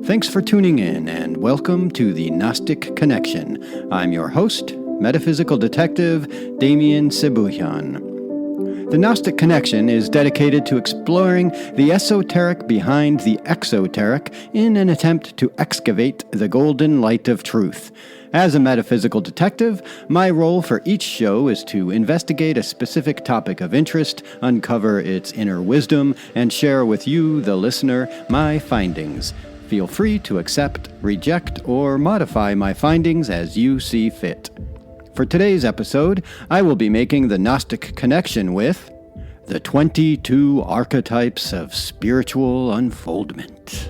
Thanks for tuning in, and welcome to the Gnostic Connection. I'm your host, Metaphysical Detective Damian Sebouhian. The Gnostic Connection is dedicated to exploring the esoteric behind the exoteric in an attempt to excavate the golden light of truth. As a metaphysical detective, my role for each show is to investigate a specific topic of interest, uncover its inner wisdom, and share with you, the listener, my findings. Feel free to accept, reject, or modify my findings as you see fit. For today's episode, I will be making the Gnostic Connection with the 22 Archetypes of Spiritual Unfoldment.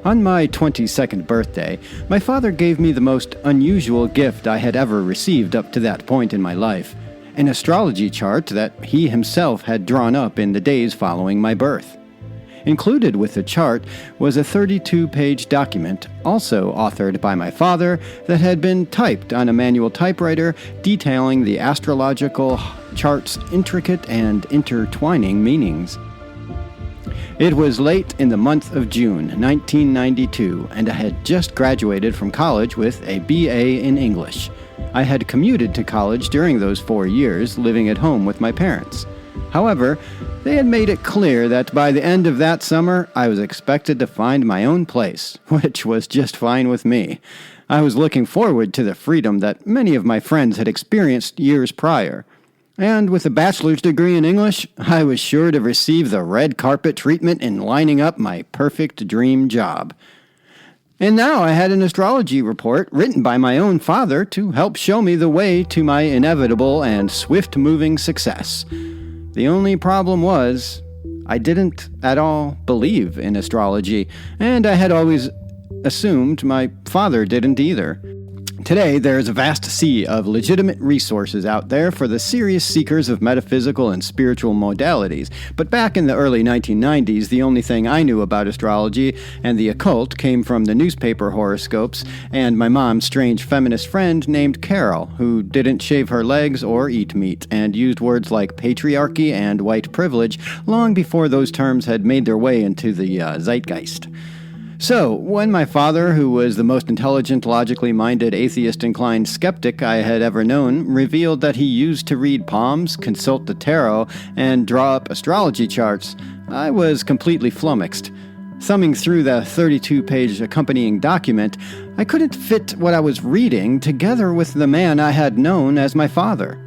On my 22nd birthday, my father gave me the most unusual gift I had ever received up to that point in my life, an astrology chart that he himself had drawn up in the days following my birth. Included with the chart was a 32-page document, also authored by my father, that had been typed on a manual typewriter detailing the astrological chart's intricate and intertwining meanings. It was late in the month of June, 1992, and I had just graduated from college with a BA in English. I had commuted to college during those 4 years, living at home with my parents. However, they had made it clear that by the end of that summer, I was expected to find my own place, which was just fine with me. I was looking forward to the freedom that many of my friends had experienced years prior. And with a bachelor's degree in English, I was sure to receive the red carpet treatment in lining up my perfect dream job. And now I had an astrology report written by my own father to help show me the way to my inevitable and swift-moving success. The only problem was, I didn't at all believe in astrology, and I had always assumed my father didn't either. Today, there is a vast sea of legitimate resources out there for the serious seekers of metaphysical and spiritual modalities, but back in the early 1990s, the only thing I knew about astrology and the occult came from the newspaper horoscopes and my mom's strange feminist friend named Carol, who didn't shave her legs or eat meat, and used words like patriarchy and white privilege long before those terms had made their way into the zeitgeist. So, when my father, who was the most intelligent, logically minded, atheist-inclined skeptic I had ever known, revealed that he used to read palms, consult the tarot, and draw up astrology charts, I was completely flummoxed. Thumbing through the 32-page accompanying document, I couldn't fit what I was reading together with the man I had known as my father.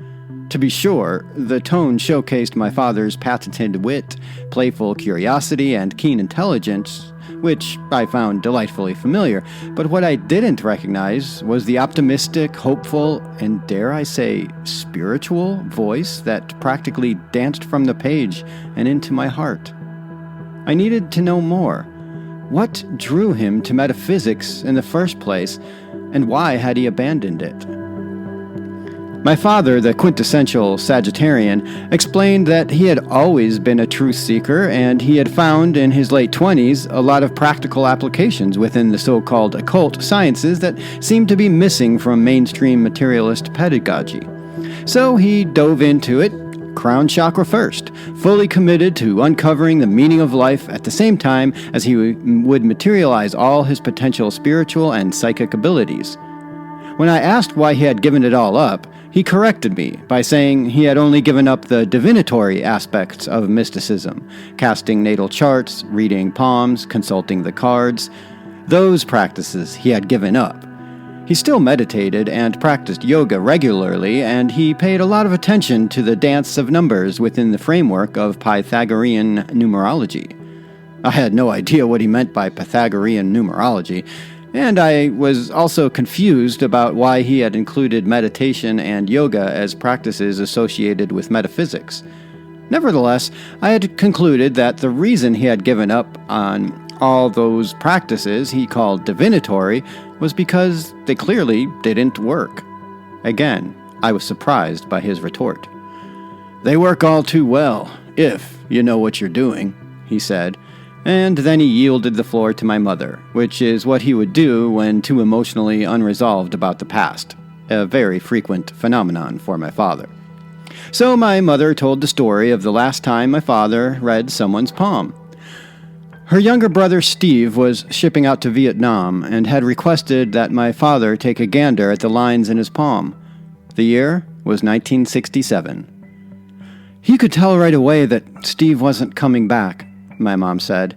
To be sure, the tone showcased my father's patented wit, playful curiosity, and keen intelligence, which I found delightfully familiar, but what I didn't recognize was the optimistic, hopeful, and dare I say, spiritual voice that practically danced from the page and into my heart. I needed to know more. What drew him to metaphysics in the first place, and why had he abandoned it? My father, the quintessential Sagittarian, explained that he had always been a truth seeker, and he had found in his late 20s a lot of practical applications within the so-called occult sciences that seemed to be missing from mainstream materialist pedagogy. So he dove into it, crown chakra first, fully committed to uncovering the meaning of life at the same time as he would materialize all his potential spiritual and psychic abilities. When I asked why he had given it all up, he corrected me by saying he had only given up the divinatory aspects of mysticism, casting natal charts, reading palms, consulting the cards. Those practices he had given up. He still meditated and practiced yoga regularly, and he paid a lot of attention to the dance of numbers within the framework of Pythagorean numerology. I had no idea what he meant by Pythagorean numerology, and I was also confused about why he had included meditation and yoga as practices associated with metaphysics. Nevertheless, I had concluded that the reason he had given up on all those practices he called divinatory was because they clearly didn't work. Again, I was surprised by his retort. "They work all too well, if you know what you're doing," he said, And then he yielded the floor to my mother, which is what he would do when too emotionally unresolved about the past, a very frequent phenomenon for my father. So my mother told the story of the last time my father read someone's palm. Her younger brother Steve was shipping out to Vietnam and had requested that my father take a gander at the lines in his palm. The year was 1967. He could tell right away that Steve wasn't coming back, my mom said.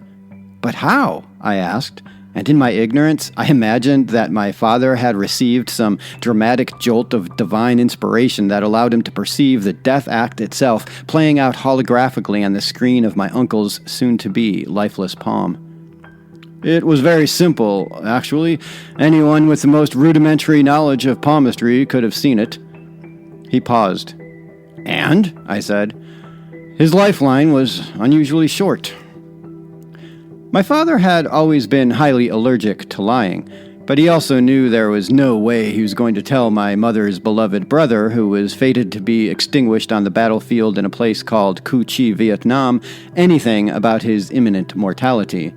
But how? I asked, and in my ignorance, I imagined that my father had received some dramatic jolt of divine inspiration that allowed him to perceive the death act itself playing out holographically on the screen of my uncle's soon-to-be lifeless palm. It was very simple, actually. Anyone with the most rudimentary knowledge of palmistry could have seen it. He paused. And, I said, his lifeline was unusually short. My father had always been highly allergic to lying, but he also knew there was no way he was going to tell my mother's beloved brother, who was fated to be extinguished on the battlefield in a place called Cu Chi, Vietnam, anything about his imminent mortality.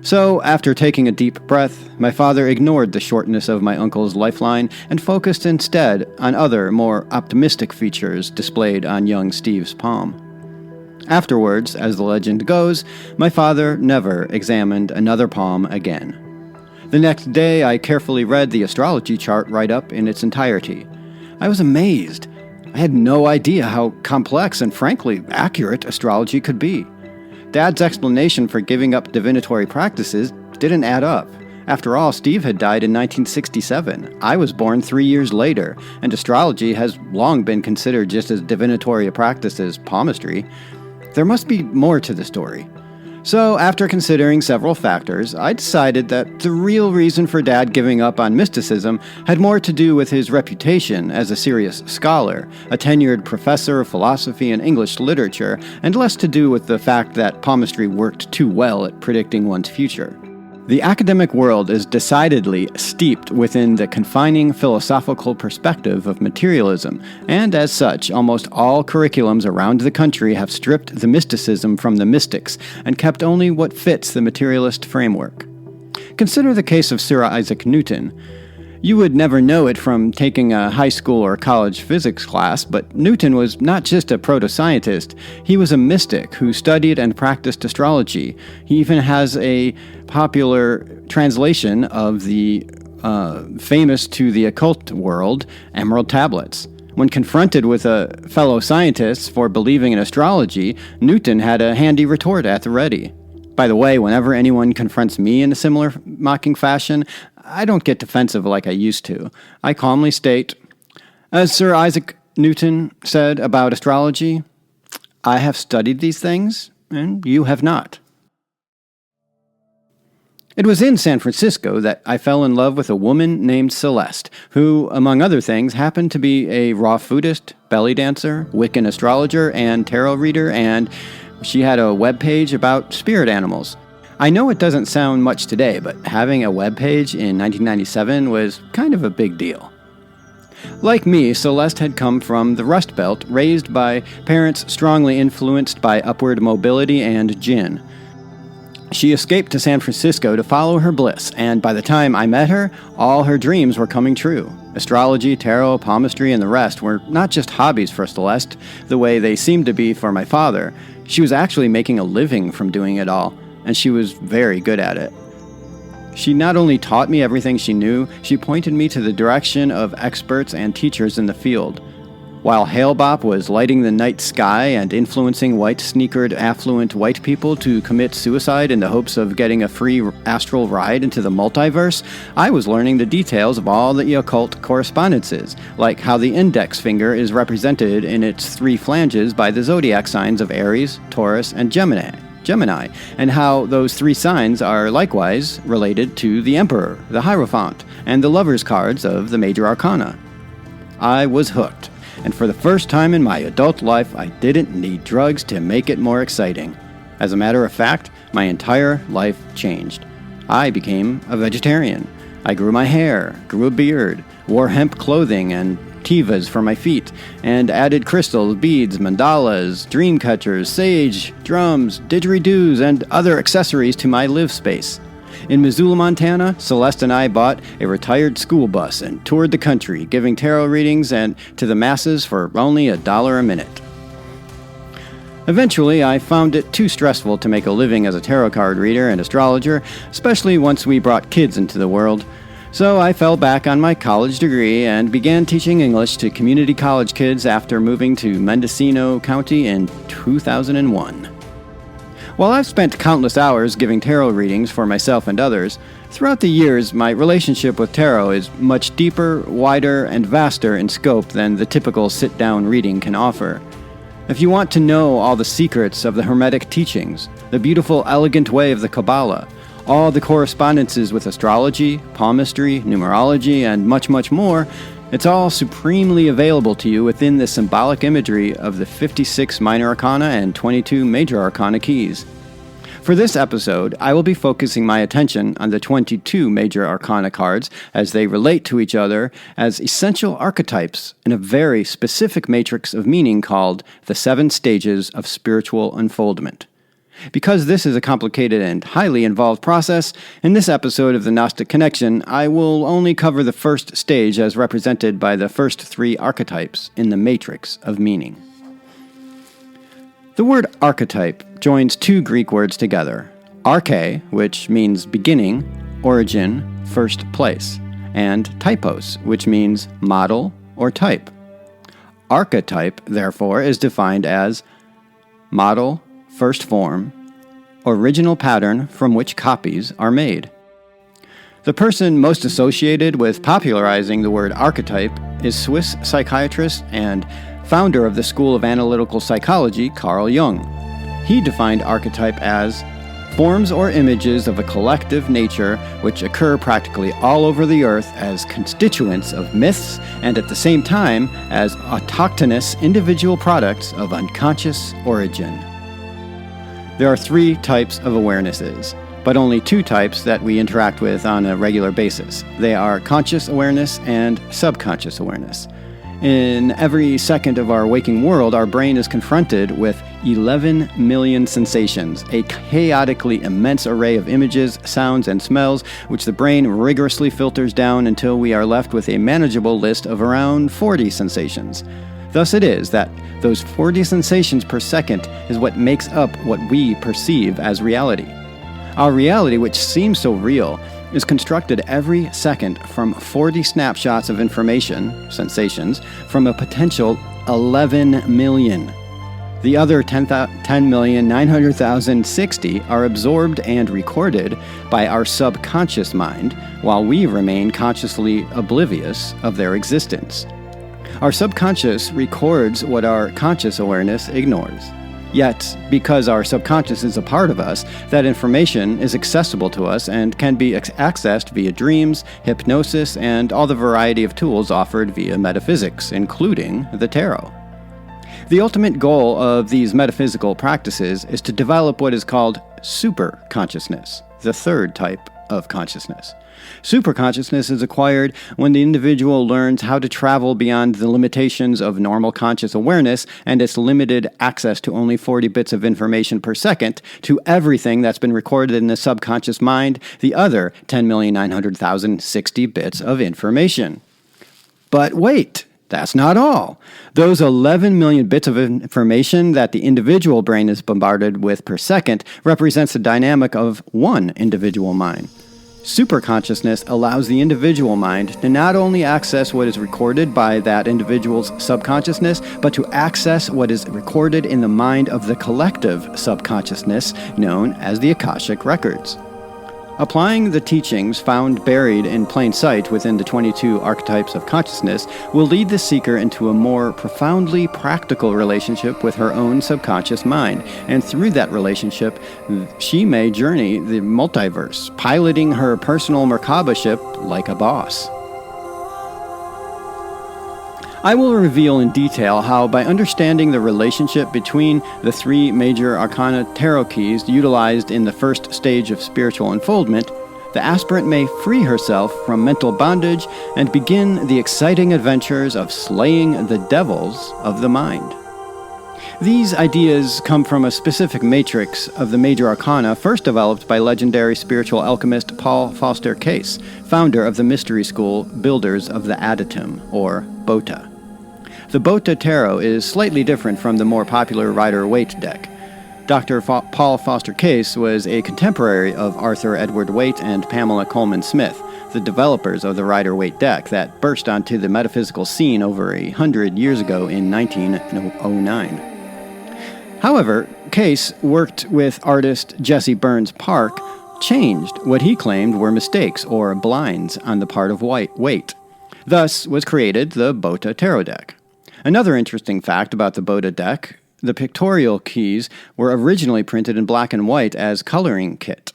So, after taking a deep breath, my father ignored the shortness of my uncle's lifeline and focused instead on other, more optimistic features displayed on young Steve's palm. Afterwards, as the legend goes, my father never examined another palm again. The next day, I carefully read the astrology chart write-up in its entirety. I was amazed. I had no idea how complex and frankly accurate astrology could be. Dad's explanation for giving up divinatory practices didn't add up. After all, Steve had died in 1967. I was born 3 years later, and astrology has long been considered just as divinatory a practice as palmistry. There must be more to the story. So, after considering several factors, I decided that the real reason for Dad giving up on mysticism had more to do with his reputation as a serious scholar, a tenured professor of philosophy and English literature, and less to do with the fact that palmistry worked too well at predicting one's future. The academic world is decidedly steeped within the confining philosophical perspective of materialism, and as such, almost all curriculums around the country have stripped the mysticism from the mystics and kept only what fits the materialist framework. Consider the case of Sir Isaac Newton. You would never know it from taking a high school or college physics class, but Newton was not just a proto-scientist. He was a mystic who studied and practiced astrology. He even has a popular translation of the famous to the occult world Emerald Tablets. When confronted with fellow scientists for believing in astrology, Newton had a handy retort at the ready. By the way, whenever anyone confronts me in a similar mocking fashion, I don't get defensive like I used to. I calmly state, as Sir Isaac Newton said about astrology, I have studied these things, and you have not. It was in San Francisco that I fell in love with a woman named Celeste, who, among other things, happened to be a raw foodist, belly dancer, Wiccan astrologer, and tarot reader, and she had a webpage about spirit animals. I know it doesn't sound much today, but having a webpage in 1997 was kind of a big deal. Like me, Celeste had come from the Rust Belt, raised by parents strongly influenced by upward mobility and gin. She escaped to San Francisco to follow her bliss, and by the time I met her, all her dreams were coming true. Astrology, tarot, palmistry, and the rest were not just hobbies for Celeste, the way they seemed to be for my father. She was actually making a living from doing it all, and she was very good at it. She not only taught me everything she knew, she pointed me to the direction of experts and teachers in the field. While Hale-Bopp was lighting the night sky and influencing white-sneakered, affluent white people to commit suicide in the hopes of getting a free astral ride into the multiverse, I was learning the details of all the occult correspondences, like how the index finger is represented in its 3 flanges by the zodiac signs of Aries, Taurus, and Gemini, and how those 3 signs are likewise related to the Emperor, the Hierophant, and the Lover's cards of the major arcana. I was hooked, and for the first time in my adult life, I didn't need drugs to make it more exciting. As a matter of fact, my entire life changed. I became a vegetarian. I grew my hair, grew a beard, wore hemp clothing, and tivas for my feet, and added crystals, beads, mandalas, dream catchers, sage, drums, didgeridoos, and other accessories to my live space. In Missoula, Montana, Celeste and I bought a retired school bus and toured the country, giving tarot readings and to the masses for only $1 a minute. Eventually, I found it too stressful to make a living as a tarot card reader and astrologer, especially once we brought kids into the world. So I fell back on my college degree and began teaching English to community college kids after moving to Mendocino County in 2001. While I've spent countless hours giving tarot readings for myself and others, throughout the years my relationship with tarot is much deeper, wider, and vaster in scope than the typical sit-down reading can offer. If you want to know all the secrets of the Hermetic teachings, the beautiful, elegant way of the Kabbalah, all the correspondences with astrology, palmistry, numerology, and much, much more, it's all supremely available to you within the symbolic imagery of the 56 minor arcana and 22 major arcana keys. For this episode, I will be focusing my attention on the 22 major arcana cards as they relate to each other as essential archetypes in a very specific matrix of meaning called the 7 stages of spiritual unfoldment. Because this is a complicated and highly involved process, in this episode of the Gnostic Connection, I will only cover the first stage as represented by the first 3 archetypes in the matrix of meaning. The word archetype joins 2 Greek words together, arche, which means beginning, origin, first place, and typos, which means model or type. Archetype, therefore, is defined as model, first form, original pattern from which copies are made. The person most associated with popularizing the word archetype is Swiss psychiatrist and founder of the School of Analytical Psychology, Carl Jung. He defined archetype as forms or images of a collective nature which occur practically all over the earth as constituents of myths and at the same time as autochthonous individual products of unconscious origin. There are 3 types of awarenesses, but only 2 types that we interact with on a regular basis. They are conscious awareness and subconscious awareness. In every second of our waking world, our brain is confronted with 11 million sensations, a chaotically immense array of images, sounds, and smells, which the brain rigorously filters down until we are left with a manageable list of around 40 sensations. Thus it is that those 40 sensations per second is what makes up what we perceive as reality. Our reality, which seems so real, is constructed every second from 40 snapshots of information, sensations, from a potential 11 million. The other 10,900,060 are absorbed and recorded by our subconscious mind, while we remain consciously oblivious of their existence. Our subconscious records what our conscious awareness ignores. Yet, because our subconscious is a part of us, that information is accessible to us and can be accessed via dreams, hypnosis, and all the variety of tools offered via metaphysics, including the tarot. The ultimate goal of these metaphysical practices is to develop what is called superconsciousness, the 3rd type of consciousness. Superconsciousness is acquired when the individual learns how to travel beyond the limitations of normal conscious awareness and its limited access to only 40 bits of information per second to everything that's been recorded in the subconscious mind, the other 10,900,060 bits of information. But wait! That's not all. Those 11 million bits of information that the individual brain is bombarded with per second represents the dynamic of one individual mind. Superconsciousness allows the individual mind to not only access what is recorded by that individual's subconsciousness, but to access what is recorded in the mind of the collective subconsciousness known as the Akashic Records. Applying the teachings found buried in plain sight within the 22 archetypes of consciousness will lead the seeker into a more profoundly practical relationship with her own subconscious mind, and through that relationship, she may journey the multiverse, piloting her personal Merkaba ship like a boss. I will reveal in detail how, by understanding the relationship between the 3 major arcana tarot keys utilized in the first stage of spiritual unfoldment, the aspirant may free herself from mental bondage and begin the exciting adventures of slaying the devils of the mind. These ideas come from a specific matrix of the major arcana first developed by legendary spiritual alchemist Paul Foster Case, founder of the mystery school builders of the Additum, or Bota. The Bota Tarot is slightly different from the more popular Rider-Waite deck. Dr. Paul Foster Case was a contemporary of Arthur Edward Waite and Pamela Coleman Smith, the developers of the Rider-Waite deck that burst onto the metaphysical scene over 100 years ago in 1909. However, Case worked with artist Jesse Burns Park, changed what he claimed were mistakes or blinds on the part of Waite. Thus was created the Bota Tarot deck. Another interesting fact about the Bota deck: the pictorial keys were originally printed in black and white as coloring kit.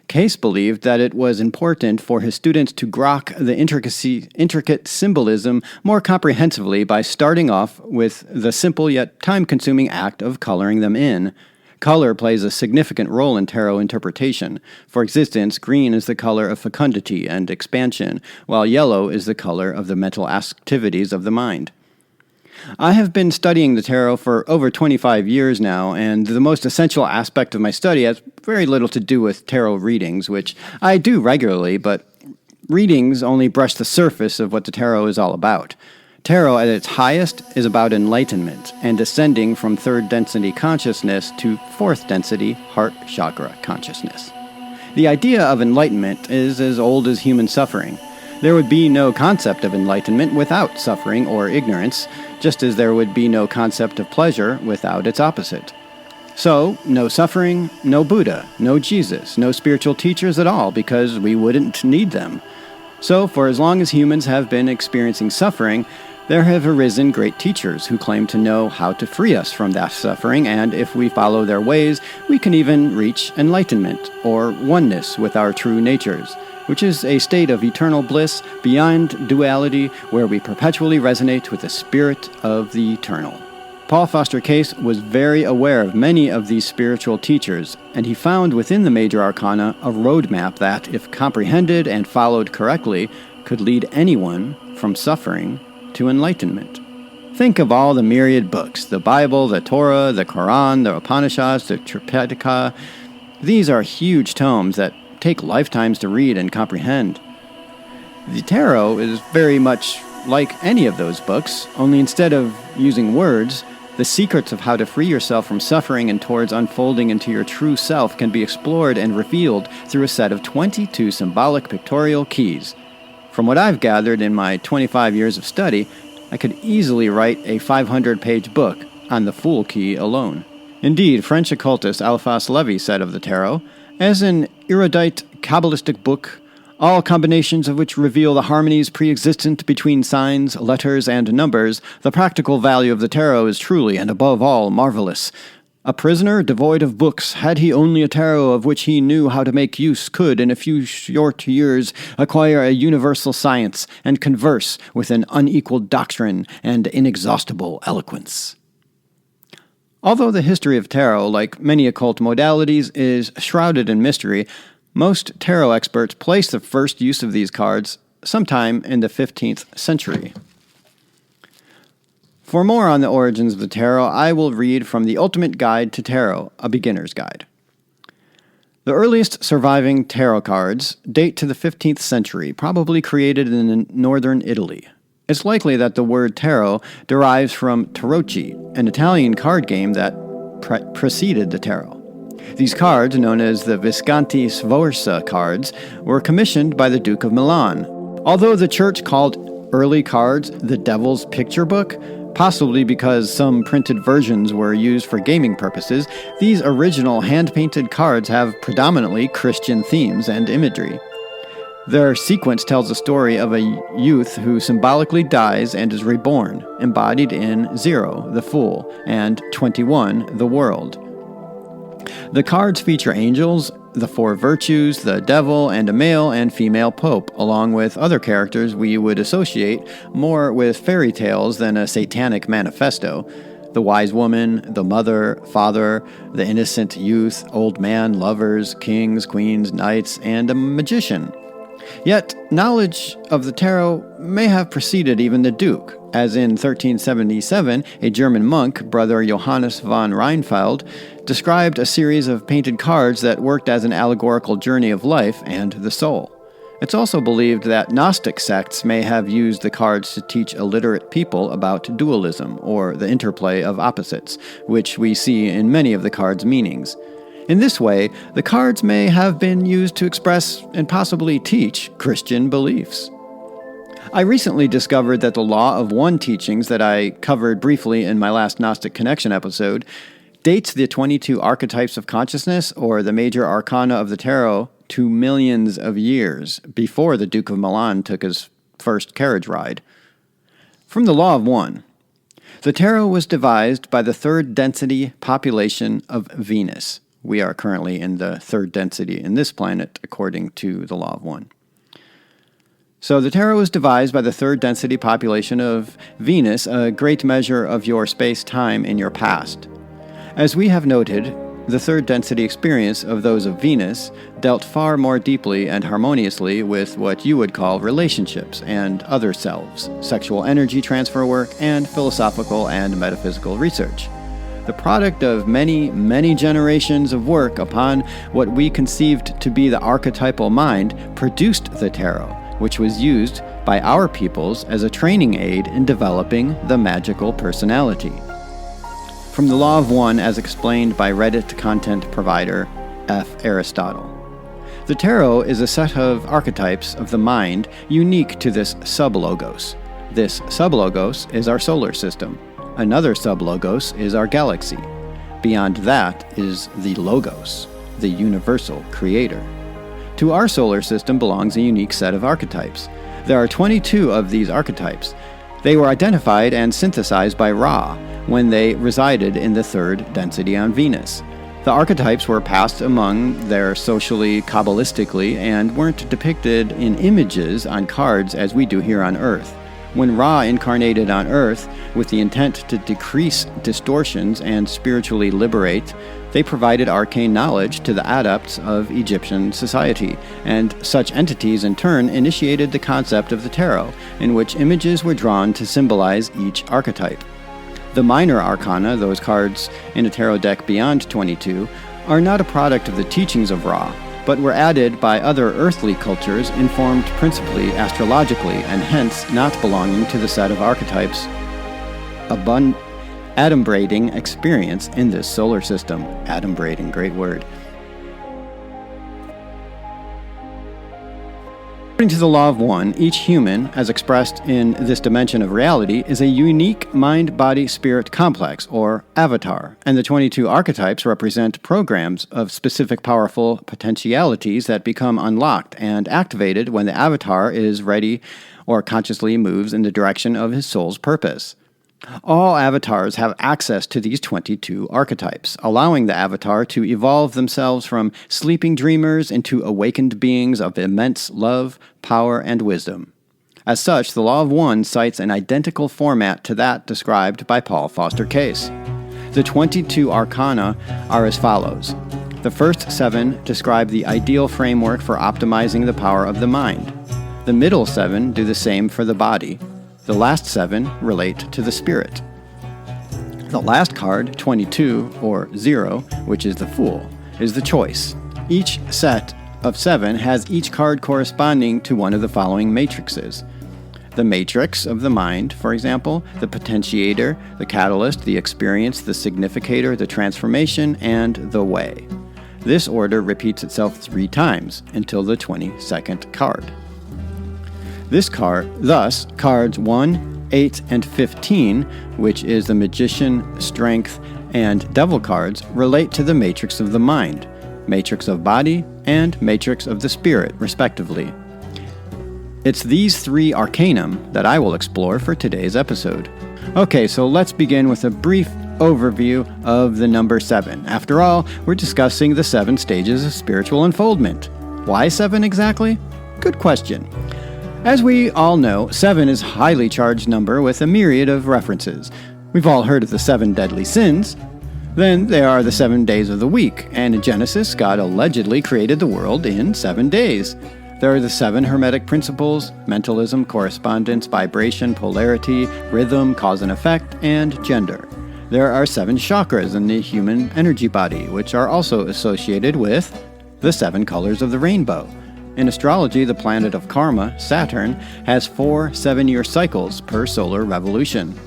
Case believed that it was important for his students to grok the intricate symbolism more comprehensively by starting off with the simple yet time-consuming act of coloring them in. Color plays a significant role in tarot interpretation. For instance, green is the color of fecundity and expansion, while yellow is the color of the mental activities of the mind. I have been studying the tarot for over 25 years now, and the most essential aspect of my study has very little to do with tarot readings, which I do regularly, but readings only brush the surface of what the tarot is all about. Tarot at its highest is about enlightenment and ascending from third density consciousness to fourth density heart chakra consciousness. The idea of enlightenment is as old as human suffering. There would be no concept of enlightenment without suffering or ignorance, just as there would be no concept of pleasure without its opposite. So, no suffering, no Buddha, no Jesus, no spiritual teachers at all, because we wouldn't need them. So, for as long as humans have been experiencing suffering, there have arisen great teachers who claim to know how to free us from that suffering, and if we follow their ways, we can even reach enlightenment, or oneness with our true natures, which is a state of eternal bliss beyond duality where we perpetually resonate with the spirit of the eternal. Paul Foster Case was very aware of many of these spiritual teachers, and he found within the major arcana a roadmap that, if comprehended and followed correctly, could lead anyone from suffering to enlightenment. Think of all the myriad books: the Bible, the Torah, the Quran, the Upanishads, the Tripitaka. These are huge tomes that take lifetimes to read and comprehend. The tarot is very much like any of those books, only instead of using words, the secrets of how to free yourself from suffering and towards unfolding into your true self can be explored and revealed through a set of 22 symbolic pictorial keys. From what I've gathered in my 25 years of study, I could easily write a 500-page book on the Fool key alone. Indeed, French occultist Eliphas Levi said of the tarot, "As an erudite Kabbalistic book, all combinations of which reveal the harmonies pre-existent between signs, letters, and numbers, the practical value of the tarot is truly and above all marvelous. A prisoner devoid of books, had he only a tarot of which he knew how to make use, could, in a few short years, acquire a universal science and converse with an unequaled doctrine and inexhaustible eloquence." Although the history of tarot, like many occult modalities, is shrouded in mystery, most tarot experts place the first use of these cards sometime in the 15th century. For more on the origins of the tarot, I will read from The Ultimate Guide to Tarot, a beginner's guide. The earliest surviving tarot cards date to the 15th century, probably created in northern Italy. It's likely that the word tarot derives from tarocchi, an Italian card game that preceded the tarot. These cards, known as the Visconti Sforza cards, were commissioned by the Duke of Milan. Although the church called early cards the Devil's Picture Book, possibly because some printed versions were used for gaming purposes, these original hand-painted cards have predominantly Christian themes and imagery. Their sequence tells the story of a youth who symbolically dies and is reborn, embodied in 0, the Fool, and 21, the World. The cards feature angels, the 4 virtues, the devil, and a male and female pope, along with other characters we would associate more with fairy tales than a satanic manifesto. the wise woman, the mother, father, the innocent youth, old man, lovers, kings, queens, knights, and a magician. Yet, knowledge of the tarot may have preceded even the Duke, as in 1377, a German monk, Brother Johannes von Reinfeld, described a series of painted cards that worked as an allegorical journey of life and the soul. It's also believed that Gnostic sects may have used the cards to teach illiterate people about dualism, or the interplay of opposites, which we see in many of the cards' meanings. In this way, the cards may have been used to express and possibly teach Christian beliefs. I recently discovered that the Law of One teachings that I covered briefly in my last Gnostic Connection episode dates the 22 archetypes of consciousness, or the major arcana of the tarot, to millions of years before the Duke of Milan took his first carriage ride. From the Law of One, the tarot was devised by the third density population of Venus. We are currently in the third density in this planet, according to the Law of One. So the tarot was devised by the third density population of Venus, a great measure of your space-time in your past. As we have noted, the third density experience of those of Venus dealt far more deeply and harmoniously with what you would call relationships and other selves, sexual energy transfer work, and philosophical and metaphysical research. The product of many, many generations of work upon what we conceived to be the archetypal mind produced the tarot, which was used by our peoples as a training aid in developing the magical personality. From the Law of One as explained by Reddit content provider F. Aristotle. The tarot is a set of archetypes of the mind unique to this sublogos. This sublogos is our solar system. Another sublogos is our galaxy. Beyond that is the logos, the universal creator. To our solar system belongs a unique set of archetypes. There are 22 of these archetypes. They were identified and synthesized by Ra when they resided in the third density on Venus. The archetypes were passed among there socially, kabbalistically, and weren't depicted in images on cards as we do here on Earth. When Ra incarnated on Earth with the intent to decrease distortions and spiritually liberate, they provided arcane knowledge to the adepts of Egyptian society, and such entities in turn initiated the concept of the tarot, in which images were drawn to symbolize each archetype. The minor arcana, those cards in a tarot deck beyond 22, are not a product of the teachings of Ra, but were added by other earthly cultures informed principally astrologically, and hence not belonging to the set of archetypes adumbrating experience in this solar system. Adumbrating, great word. According to the Law of One, each human, as expressed in this dimension of reality, is a unique mind-body-spirit complex, or avatar, and the 22 archetypes represent programs of specific powerful potentialities that become unlocked and activated when the avatar is ready or consciously moves in the direction of his soul's purpose. All avatars have access to these 22 archetypes, allowing the avatar to evolve themselves from sleeping dreamers into awakened beings of immense love, power, and wisdom. As such, the Law of One cites an identical format to that described by Paul Foster Case. The 22 arcana are as follows. The first 7 describe the ideal framework for optimizing the power of the mind. The middle 7 do the same for the body. The last 7 relate to the spirit. The last card, 22, or 0, which is the Fool, is the choice. Each set of 7 has each card corresponding to one of the following matrices. The matrix of the mind, for example, the potentiator, the catalyst, the experience, the significator, the transformation, and the way. This order repeats itself 3 times until the 22nd card. Thus, cards 1, 8, and 15, which is the Magician, Strength, and Devil cards, relate to the matrix of the mind, matrix of body, and matrix of the spirit, respectively. It's these 3 arcanum that I will explore for today's episode. Okay, so let's begin with a brief overview of the number 7. After all, we're discussing the 7 stages of spiritual unfoldment. Why 7 exactly? Good question. As we all know, 7 is a highly charged number with a myriad of references. We've all heard of the 7 deadly sins. Then there are the 7 days of the week, and in Genesis, God allegedly created the world in 7 days. There are the 7 hermetic principles: mentalism, correspondence, vibration, polarity, rhythm, cause and effect, and gender. There are 7 chakras in the human energy body, which are also associated with the 7 colors of the rainbow. In astrology, the planet of karma, Saturn, has 4 7-year cycles per solar revolution.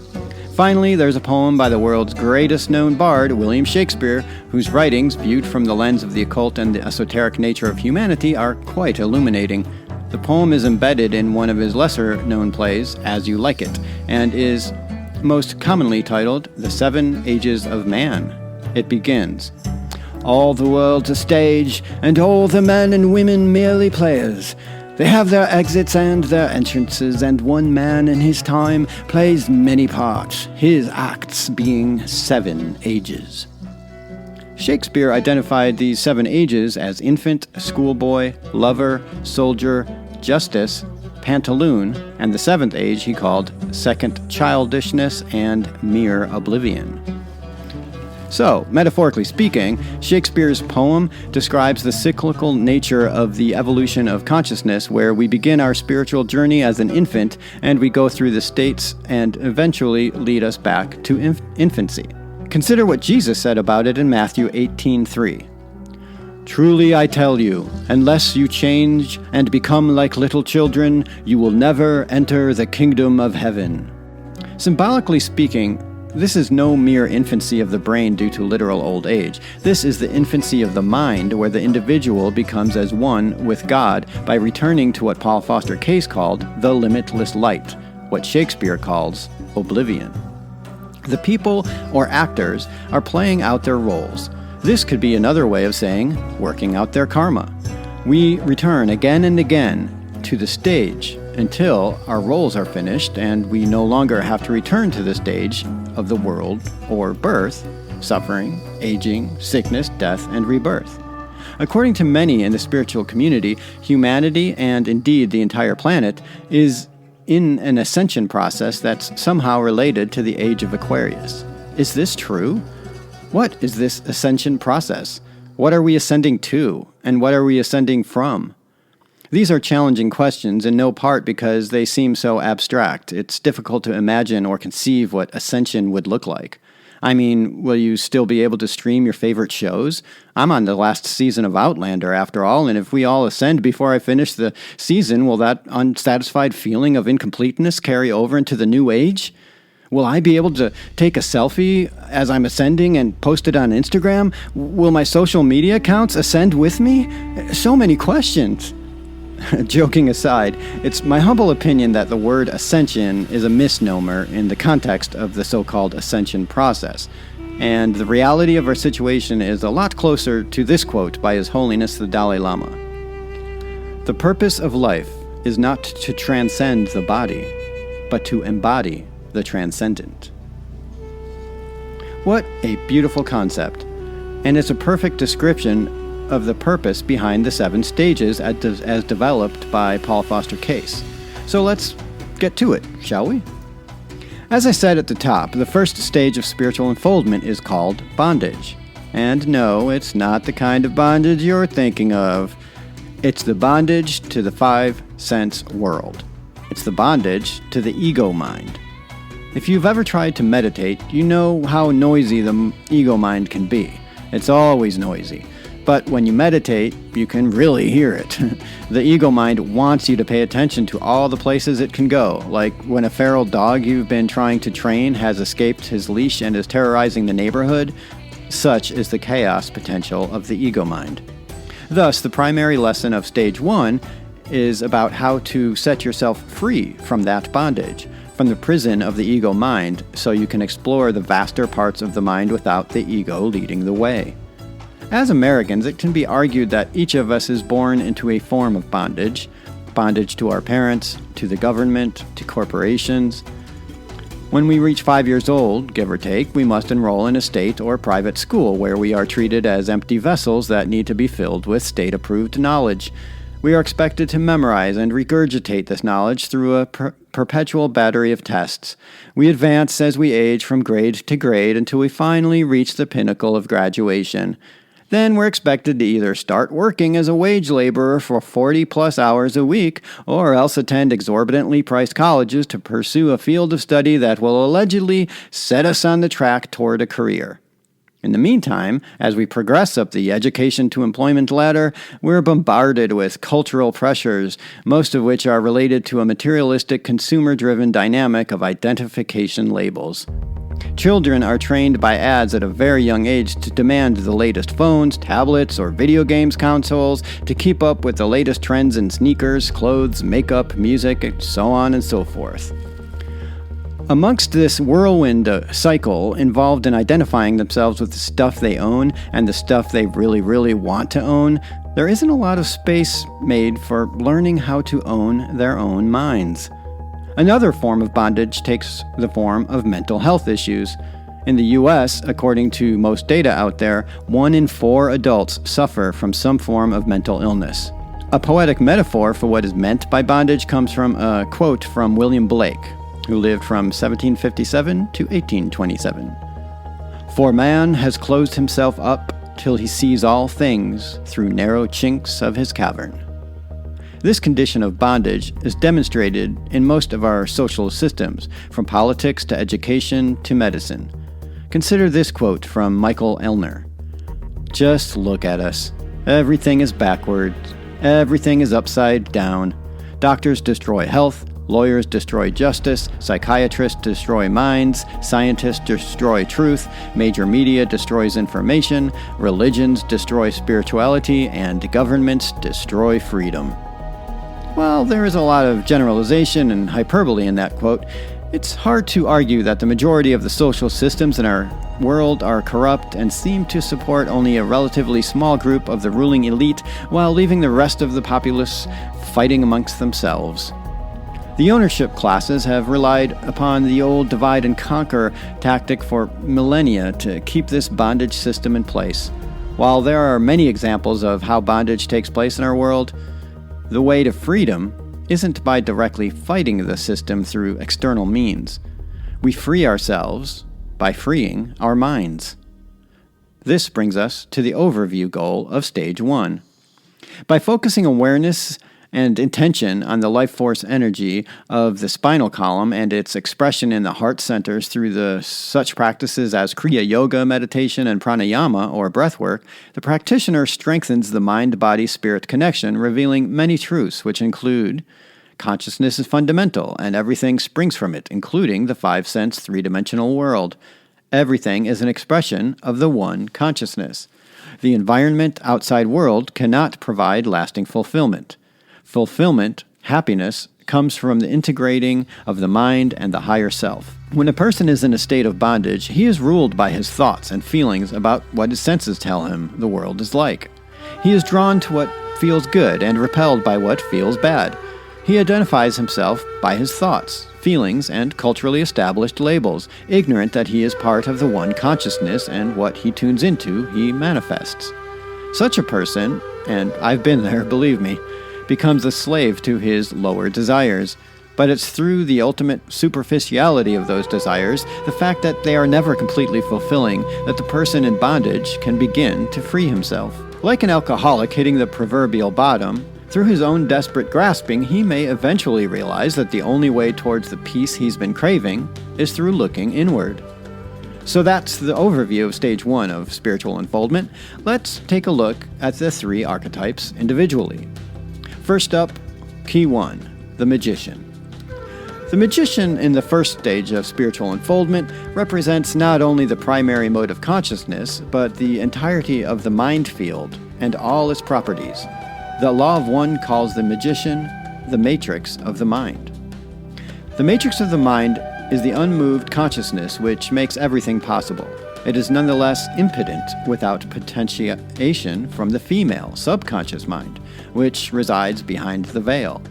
Finally, there's a poem by the world's greatest known bard, William Shakespeare, whose writings, viewed from the lens of the occult and the esoteric nature of humanity, are quite illuminating. The poem is embedded in one of his lesser-known plays, As You Like It, and is most commonly titled The 7 Ages of Man. It begins, "All the world's a stage, and all the men and women merely players. They have their exits and their entrances, and one man in his time plays many parts, his acts being 7 ages." Shakespeare identified these 7 ages as infant, schoolboy, lover, soldier, justice, pantaloon, and the 7th age he called second childishness and mere oblivion. So, metaphorically speaking, Shakespeare's poem describes the cyclical nature of the evolution of consciousness, where we begin our spiritual journey as an infant and we go through the states and eventually lead us back to infancy. Consider what Jesus said about it in Matthew 18:3. "Truly I tell you, unless you change and become like little children, you will never enter the kingdom of heaven." Symbolically speaking, this is no mere infancy of the brain due to literal old age. This is the infancy of the mind, where the individual becomes as one with God by returning to what Paul Foster Case called the limitless light, what Shakespeare calls oblivion. The people or actors are playing out their roles. This could be another way of saying working out their karma. We return again and again to the stage until our roles are finished and we no longer have to return to the stage of the world or birth, suffering, aging, sickness, death, and rebirth. According to many in the spiritual community, humanity, and indeed the entire planet, is in an ascension process that's somehow related to the age of Aquarius. Is this true? What is this ascension process? What are we ascending to, and what are we ascending from? These are challenging questions, in no part because they seem so abstract. It's difficult to imagine or conceive what ascension would look like. I mean, will you still be able to stream your favorite shows? I'm on the last season of Outlander, after all, and if we all ascend before I finish the season, will that unsatisfied feeling of incompleteness carry over into the new age? Will I be able to take a selfie as I'm ascending and post it on Instagram? Will my social media accounts ascend with me? So many questions. Joking aside, it's my humble opinion that the word ascension is a misnomer in the context of the so-called ascension process, and the reality of our situation is a lot closer to this quote by His Holiness the Dalai Lama. "The purpose of life is not to transcend the body, but to embody the transcendent." What a beautiful concept, and it's a perfect description of the purpose behind the 7 stages as developed by Paul Foster Case. So let's get to it, shall we? As I said at the top, the first stage of spiritual unfoldment is called bondage. And no, it's not the kind of bondage you're thinking of. It's the bondage to the 5-sense world. It's the bondage to the ego mind. If you've ever tried to meditate, you know how noisy the ego mind can be. It's always noisy. But when you meditate, you can really hear it. The ego mind wants you to pay attention to all the places it can go, like when a feral dog you've been trying to train has escaped his leash and is terrorizing the neighborhood. Such is the chaos potential of the ego mind. Thus, the primary lesson of Stage 1 is about how to set yourself free from that bondage, from the prison of the ego mind, so you can explore the vaster parts of the mind without the ego leading the way. As Americans, it can be argued that each of us is born into a form of bondage to our parents, to the government, to corporations. When we reach 5 years old, give or take, we must enroll in a state or private school where we are treated as empty vessels that need to be filled with state-approved knowledge. We are expected to memorize and regurgitate this knowledge through a perpetual battery of tests. We advance as we age from grade to grade until we finally reach the pinnacle of graduation. Then we're expected to either start working as a wage laborer for 40-plus hours a week, or else attend exorbitantly priced colleges to pursue a field of study that will allegedly set us on the track toward a career. In the meantime, as we progress up the education to employment ladder, we're bombarded with cultural pressures, most of which are related to a materialistic, consumer-driven dynamic of identification labels. Children are trained by ads at a very young age to demand the latest phones, tablets, or video games consoles to keep up with the latest trends in sneakers, clothes, makeup, music, and so on and so forth. Amongst this whirlwind cycle involved in identifying themselves with the stuff they own and the stuff they really, really want to own, there isn't a lot of space made for learning how to own their own minds. Another form of bondage takes the form of mental health issues. In the U.S., according to most data out there, 1 in 4 adults suffer from some form of mental illness. A poetic metaphor for what is meant by bondage comes from a quote from William Blake, who lived from 1757 to 1827. "For man has closed himself up till he sees all things through narrow chinks of his cavern." This condition of bondage is demonstrated in most of our social systems, from politics to education to medicine. Consider this quote from Michael Elner. "Just look at us. Everything is backwards. Everything is upside down. Doctors destroy health. Lawyers destroy justice, psychiatrists destroy minds, scientists destroy truth, major media destroys information, religions destroy spirituality, and governments destroy freedom." While there is a lot of generalization and hyperbole in that quote, it's hard to argue that the majority of the social systems in our world are corrupt and seem to support only a relatively small group of the ruling elite while leaving the rest of the populace fighting amongst themselves. The ownership classes have relied upon the old divide and conquer tactic for millennia to keep this bondage system in place. While there are many examples of how bondage takes place in our world, the way to freedom isn't by directly fighting the system through external means. We free ourselves by freeing our minds. This brings us to the overview goal of Stage 1. By focusing awareness and intention on the life force energy of the spinal column and its expression in the heart centers through such practices as Kriya Yoga, meditation, and pranayama, or breathwork, the practitioner strengthens the mind-body-spirit connection, revealing many truths, which include consciousness is fundamental, and everything springs from it, including the five-sense, three-dimensional world. Everything is an expression of the one consciousness. The environment outside world cannot provide lasting fulfillment. Fulfillment, happiness, comes from the integrating of the mind and the higher self. When a person is in a state of bondage, he is ruled by his thoughts and feelings about what his senses tell him the world is like. He is drawn to what feels good and repelled by what feels bad. He identifies himself by his thoughts, feelings, and culturally established labels, ignorant that he is part of the one consciousness and what he tunes into, he manifests. Such a person, and I've been there, believe me, becomes a slave to his lower desires. But it's through the ultimate superficiality of those desires, the fact that they are never completely fulfilling, that the person in bondage can begin to free himself. Like an alcoholic hitting the proverbial bottom, through his own desperate grasping, he may eventually realize that the only way towards the peace he's been craving is through looking inward. So that's the overview of Stage 1 of spiritual unfoldment. Let's take a look at the 3 archetypes individually. First up, Key 1, the Magician. The Magician in the first stage of spiritual unfoldment represents not only the primary mode of consciousness, but the entirety of the mind field and all its properties. The Law of One calls the Magician the matrix of the mind. The matrix of the mind is the unmoved consciousness which makes everything possible. It is nonetheless impotent without potentiation from the female, subconscious mind, which resides behind the veil.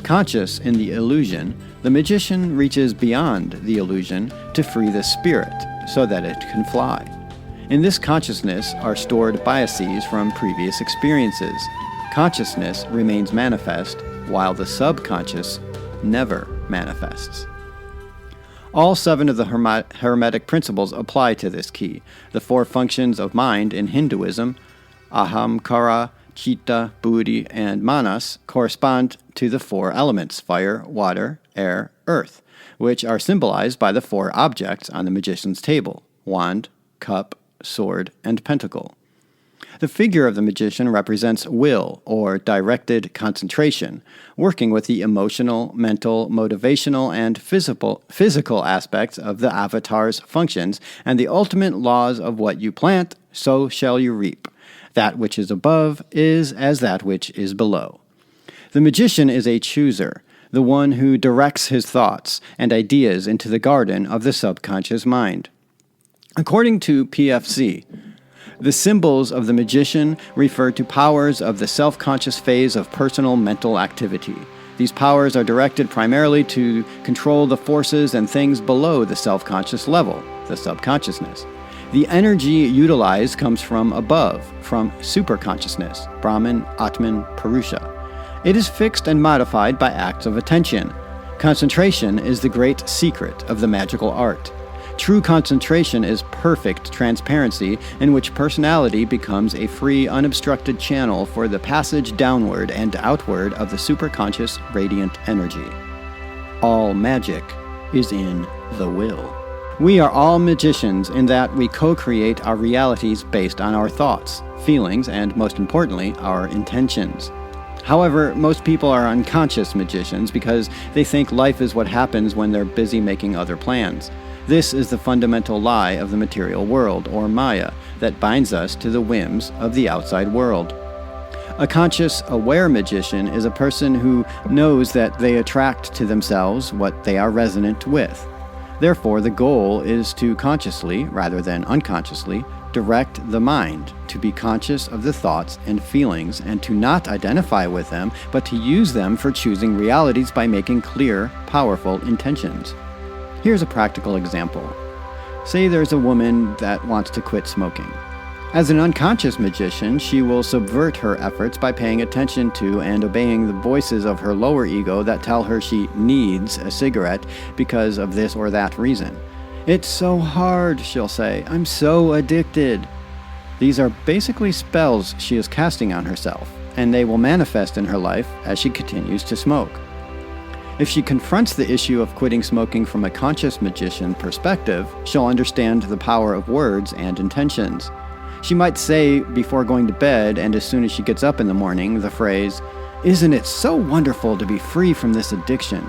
Conscious in the illusion, the magician reaches beyond the illusion to free the spirit so that it can fly. In this consciousness are stored biases from previous experiences. Consciousness remains manifest, while the subconscious never manifests. All 7 of the Hermetic principles apply to this key. The 4 functions of mind in Hinduism, Ahamkara, Chitta, Buddhi, and Manas, correspond to the 4 elements, fire, water, air, earth, which are symbolized by the 4 objects on the magician's table: wand, cup, sword, and pentacle. The figure of the magician represents will, or directed concentration, working with the emotional, mental, motivational, and physical aspects of the avatar's functions and the ultimate laws of what you plant, so shall you reap. That which is above is as that which is below. The magician is a chooser, the one who directs his thoughts and ideas into the garden of the subconscious mind. According to PFC, the symbols of the magician refer to powers of the self-conscious phase of personal mental activity. These powers are directed primarily to control the forces and things below the self-conscious level, the subconsciousness. The energy utilized comes from above, from superconsciousness, Brahman, Atman, Purusha. It is fixed and modified by acts of attention. Concentration is the great secret of the magical art. True concentration is perfect transparency in which personality becomes a free, unobstructed channel for the passage downward and outward of the superconscious radiant energy. All magic is in the will. We are all magicians in that we co-create our realities based on our thoughts, feelings, and most importantly, our intentions. However, most people are unconscious magicians because they think life is what happens when they're busy making other plans. This is the fundamental lie of the material world, or Maya, that binds us to the whims of the outside world. A conscious, aware magician is a person who knows that they attract to themselves what they are resonant with. Therefore, the goal is to consciously, rather than unconsciously, direct the mind to be conscious of the thoughts and feelings and to not identify with them, but to use them for choosing realities by making clear, powerful intentions. Here's a practical example. Say there's a woman that wants to quit smoking. As an unconscious magician, she will subvert her efforts by paying attention to and obeying the voices of her lower ego that tell her she needs a cigarette because of this or that reason. "It's so hard," she'll say. "I'm so addicted." These are basically spells she is casting on herself, and they will manifest in her life as she continues to smoke. If she confronts the issue of quitting smoking from a conscious magician perspective, she'll understand the power of words and intentions. She might say before going to bed and as soon as she gets up in the morning the phrase, "Isn't it so wonderful to be free from this addiction?"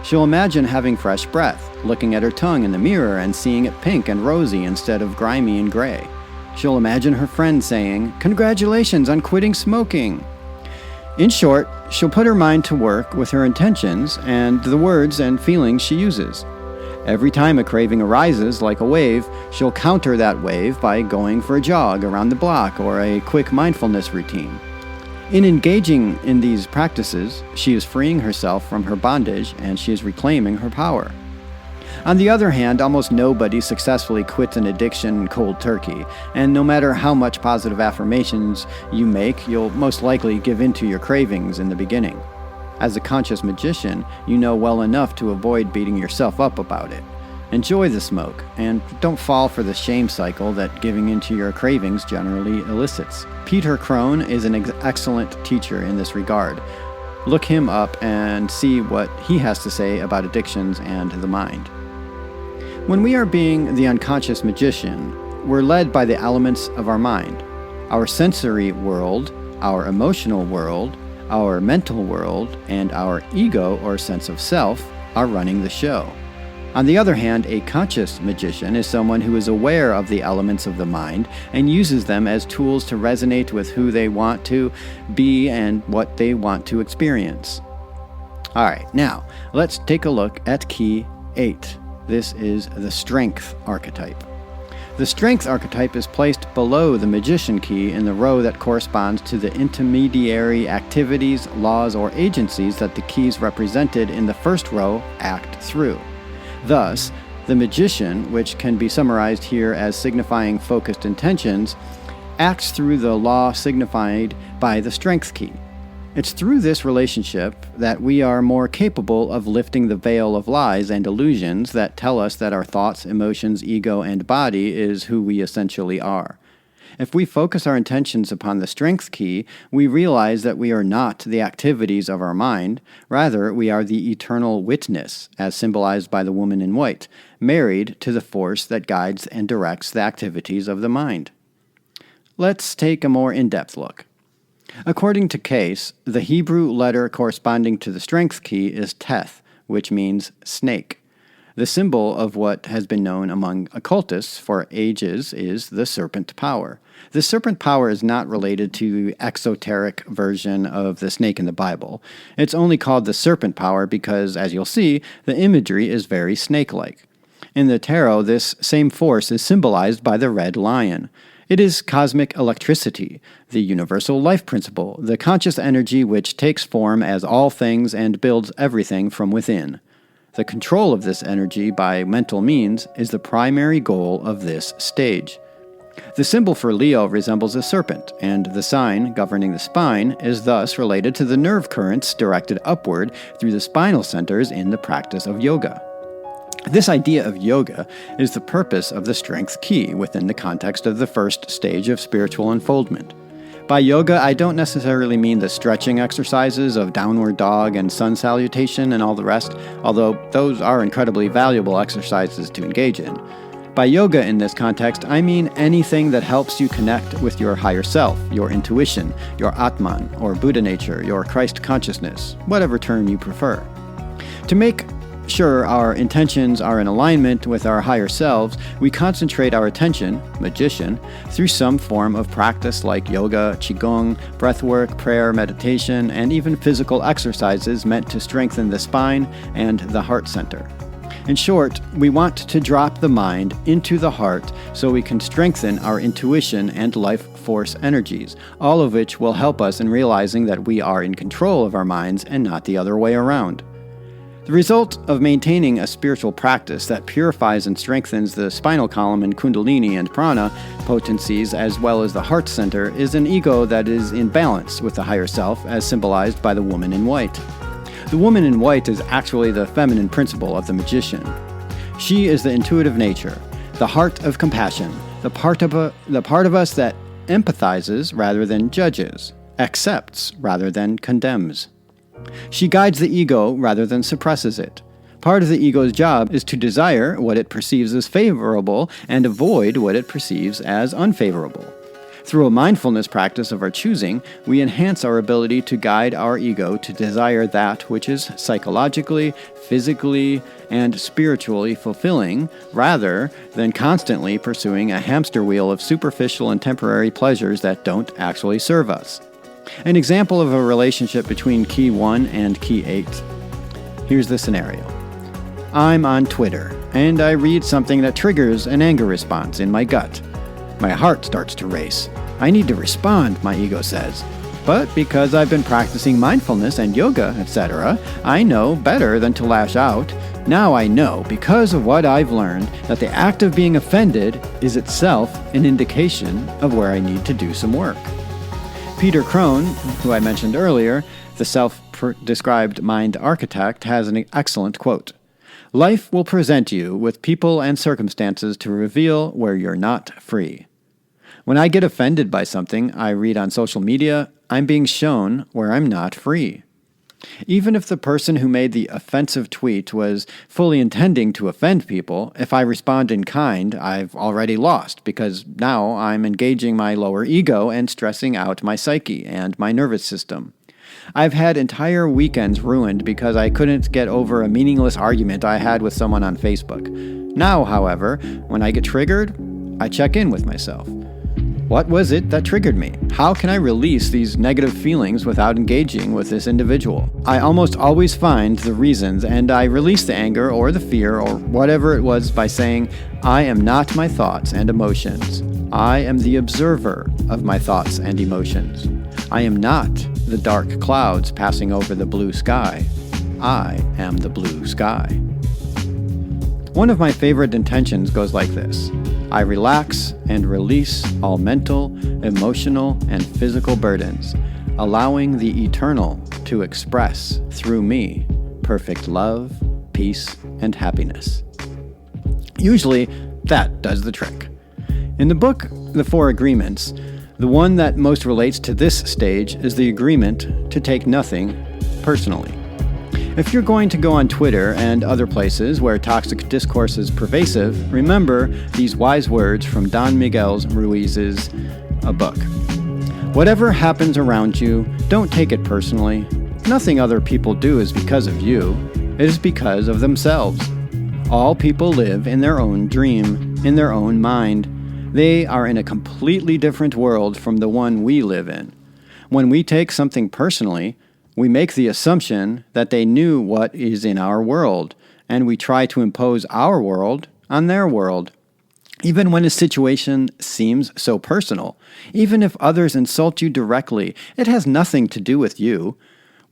She'll imagine having fresh breath, looking at her tongue in the mirror and seeing it pink and rosy instead of grimy and gray. She'll imagine her friend saying, "Congratulations on quitting smoking." In short, she'll put her mind to work with her intentions and the words and feelings she uses. Every time a craving arises like a wave, she'll counter that wave by going for a jog around the block or a quick mindfulness routine. In engaging in these practices, she is freeing herself from her bondage and she is reclaiming her power. On the other hand, almost nobody successfully quits an addiction cold turkey, and no matter how much positive affirmations you make, you'll most likely give in to your cravings in the beginning. As a conscious magician, you know well enough to avoid beating yourself up about it. Enjoy the smoke, and don't fall for the shame cycle that giving in to your cravings generally elicits. Peter Crone is an excellent teacher in this regard. Look him up and see what he has to say about addictions and the mind. When we are being the unconscious magician, we're led by the elements of our mind. Our sensory world, our emotional world, our mental world, and our ego or sense of self are running the show. On the other hand, a conscious magician is someone who is aware of the elements of the mind and uses them as tools to resonate with who they want to be and what they want to experience. All right, now let's take a look at key 8. This is the Strength archetype. The Strength archetype is placed below the Magician key in the row that corresponds to the intermediary activities, laws, or agencies that the keys represented in the first row act through. Thus, the Magician, which can be summarized here as signifying focused intentions, acts through the law signified by the strength key. It's through this relationship that we are more capable of lifting the veil of lies and illusions that tell us that our thoughts, emotions, ego, and body is who we essentially are. If we focus our intentions upon the strength key, we realize that we are not the activities of our mind. Rather, we are the eternal witness, as symbolized by the woman in white, married to the force that guides and directs the activities of the mind. Let's take a more in-depth look. According to Case, the Hebrew letter corresponding to the strength key is Teth, which means snake. The symbol of what has been known among occultists for ages is the serpent power. The serpent power is not related to the exoteric version of the snake in the Bible. It's only called the serpent power because, as you'll see, the imagery is very snake-like. In the tarot, this same force is symbolized by the red lion. It is cosmic electricity, the universal life principle, the conscious energy which takes form as all things and builds everything from within. The control of this energy by mental means is the primary goal of this stage. The symbol for Leo resembles a serpent, and the sign governing the spine is thus related to the nerve currents directed upward through the spinal centers in the practice of yoga. This idea of yoga is the purpose of the strength key within the context of the first stage of spiritual unfoldment. By yoga, I don't necessarily mean the stretching exercises of downward dog and sun salutation and all the rest, although those are incredibly valuable exercises to engage in. By yoga in this context, I mean anything that helps you connect with your higher self, your intuition, your Atman, or Buddha nature, your Christ consciousness, whatever term you prefer. To make sure our intentions are in alignment with our higher selves, we concentrate our attention, magician, through some form of practice like yoga, qigong, breathwork, prayer, meditation, and even physical exercises meant to strengthen the spine and the heart center. In short, we want to drop the mind into the heart so we can strengthen our intuition and life force energies, all of which will help us in realizing that we are in control of our minds and not the other way around. The result of maintaining a spiritual practice that purifies and strengthens the spinal column and kundalini and prana potencies as well as the heart center is an ego that is in balance with the higher self as symbolized by the woman in white. The woman in white is actually the feminine principle of the magician. She is the intuitive nature, the heart of compassion, the part of us that empathizes rather than judges, accepts rather than condemns. She guides the ego rather than suppresses it. Part of the ego's job is to desire what it perceives as favorable and avoid what it perceives as unfavorable. Through a mindfulness practice of our choosing, we enhance our ability to guide our ego to desire that which is psychologically, physically, and spiritually fulfilling, rather than constantly pursuing a hamster wheel of superficial and temporary pleasures that don't actually serve us. An example of a relationship between Key 1 and Key 8. Here's the scenario. I'm on Twitter, and I read something that triggers an anger response in my gut. My heart starts to race. I need to respond, my ego says. But because I've been practicing mindfulness and yoga, etc., I know better than to lash out. Now I know, because of what I've learned, that the act of being offended is itself an indication of where I need to do some work. Peter Crone, who I mentioned earlier, the self-described mind architect, has an excellent quote. Life will present you with people and circumstances to reveal where you're not free. When I get offended by something I read on social media, I'm being shown where I'm not free. Even if the person who made the offensive tweet was fully intending to offend people, if I respond in kind, I've already lost because now I'm engaging my lower ego and stressing out my psyche and my nervous system. I've had entire weekends ruined because I couldn't get over a meaningless argument I had with someone on Facebook. Now, however, when I get triggered, I check in with myself. What was it that triggered me? How can I release these negative feelings without engaging with this individual? I almost always find the reasons and I release the anger or the fear or whatever it was by saying, I am not my thoughts and emotions. I am the observer of my thoughts and emotions. I am not the dark clouds passing over the blue sky. I am the blue sky. One of my favorite intentions goes like this. I relax and release all mental, emotional, and physical burdens, allowing the eternal to express through me perfect love, peace, and happiness. Usually, that does the trick. In the book, The Four Agreements, the one that most relates to this stage is the agreement to take nothing personally. If you're going to go on Twitter and other places where toxic discourse is pervasive, remember these wise words from Don Miguel Ruiz's book. Whatever happens around you, don't take it personally. Nothing other people do is because of you. It is because of themselves. All people live in their own dream, in their own mind. They are in a completely different world from the one we live in. When we take something personally, we make the assumption that they knew what is in our world, and we try to impose our world on their world. Even when a situation seems so personal, even if others insult you directly, it has nothing to do with you.